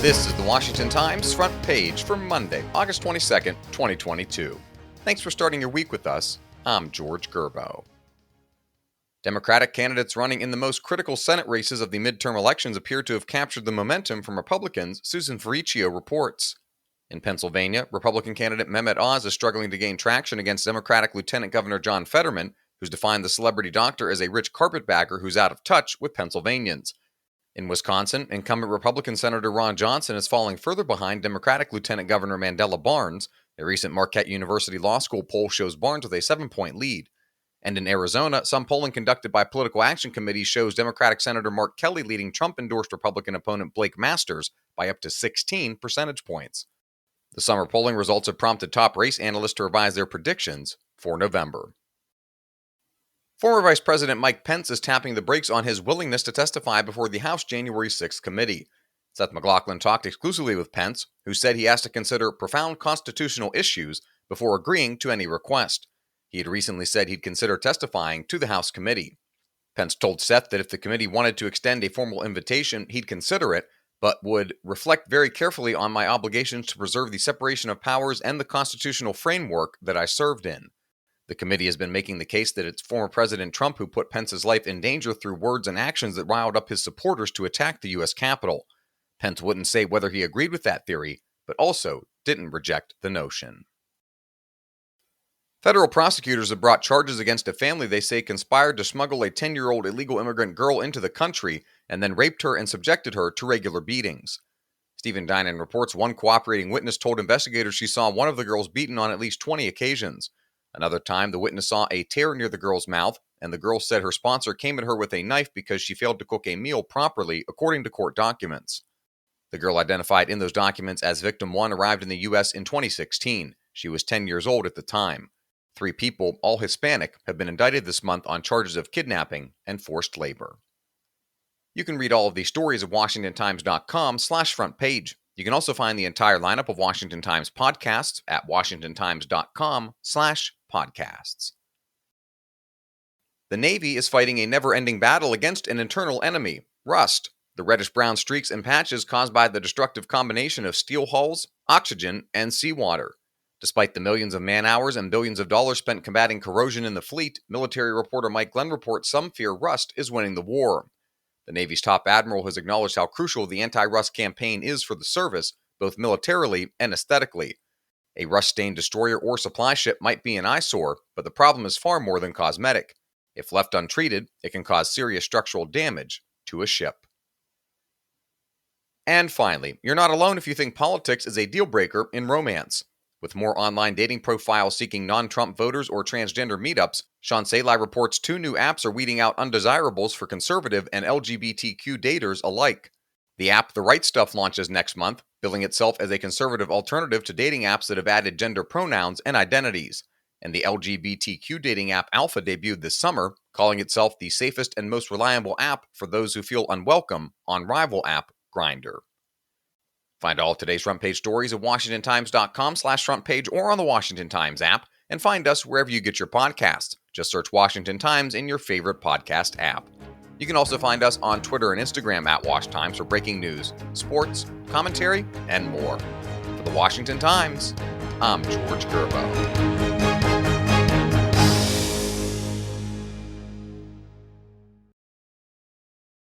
This is the Washington Times front page for Monday, August 22nd, 2022. Thanks for starting your week with us. I'm George Gerbo. Democratic candidates running in the most critical Senate races of the midterm elections appear to have captured the momentum from Republicans, Susan Ferricchio reports. In Pennsylvania, Republican candidate Mehmet Oz is struggling to gain traction against Democratic Lieutenant Governor John Fetterman, who's defined the celebrity doctor as a rich carpetbagger who's out of touch with Pennsylvanians. In Wisconsin, incumbent Republican Senator Ron Johnson is falling further behind Democratic Lieutenant Governor Mandela Barnes. A recent Marquette University Law School poll shows Barnes with a 7-point lead. And in Arizona, some polling conducted by Political Action Committee shows Democratic Senator Mark Kelly leading Trump-endorsed Republican opponent Blake Masters by up to 16 percentage points. The summer polling results have prompted top race analysts to revise their predictions for November. Former Vice President Mike Pence is tapping the brakes on his willingness to testify before the House January 6th committee. Seth MacLachlan talked exclusively with Pence, who said he has to consider profound constitutional issues before agreeing to any request. He had recently said he'd consider testifying to the House committee. Pence told Seth that if the committee wanted to extend a formal invitation, he'd consider it, but would reflect very carefully on my obligations to preserve the separation of powers and the constitutional framework that I served in. The committee has been making the case that it's former President Trump who put Pence's life in danger through words and actions that riled up his supporters to attack the U.S. Capitol. Pence wouldn't say whether he agreed with that theory, but also didn't reject the notion. Federal prosecutors have brought charges against a family they say conspired to smuggle a 10-year-old illegal immigrant girl into the country and then raped her and subjected her to regular beatings. Stephen Dinan reports one cooperating witness told investigators she saw one of the girls beaten on at least 20 occasions. Another time, the witness saw a tear near the girl's mouth, and the girl said her sponsor came at her with a knife because she failed to cook a meal properly, according to court documents. The girl identified in those documents as Victim 1 arrived in the U.S. in 2016. She was 10 years old at the time. 3 people, all Hispanic, have been indicted this month on charges of kidnapping and forced labor. You can read all of these stories at WashingtonTimes.com/front page. You can also find the entire lineup of Washington Times podcasts at WashingtonTimes.com/podcasts. The Navy is fighting a never-ending battle against an internal enemy, rust, the reddish-brown streaks and patches caused by the destructive combination of steel hulls, oxygen, and seawater. Despite the millions of man-hours and billions of dollars spent combating corrosion in the fleet, military reporter Mike Glenn reports some fear rust is winning the war. The Navy's top admiral has acknowledged how crucial the anti-rust campaign is for the service, both militarily and aesthetically. A rust-stained destroyer or supply ship might be an eyesore, but the problem is far more than cosmetic. If left untreated, it can cause serious structural damage to a ship. And finally, you're not alone if you think politics is a deal-breaker in romance. With more online dating profiles seeking non-Trump voters or transgender meetups, Sean Salai reports 2 new apps are weeding out undesirables for conservative and LGBTQ daters alike. The app The Right Stuff launches next month, billing itself as a conservative alternative to dating apps that have added gender pronouns and identities. And the LGBTQ dating app Alpha debuted this summer, calling itself the safest and most reliable app for those who feel unwelcome on rival app Grindr. Find all of today's front page stories at WashingtonTimes.com/front page or on the Washington Times app, and find us wherever you get your podcasts. Just search Washington Times in your favorite podcast app. You can also find us on Twitter and Instagram at WashTimes for breaking news, sports, commentary, and more. For the Washington Times, I'm George Gerbo.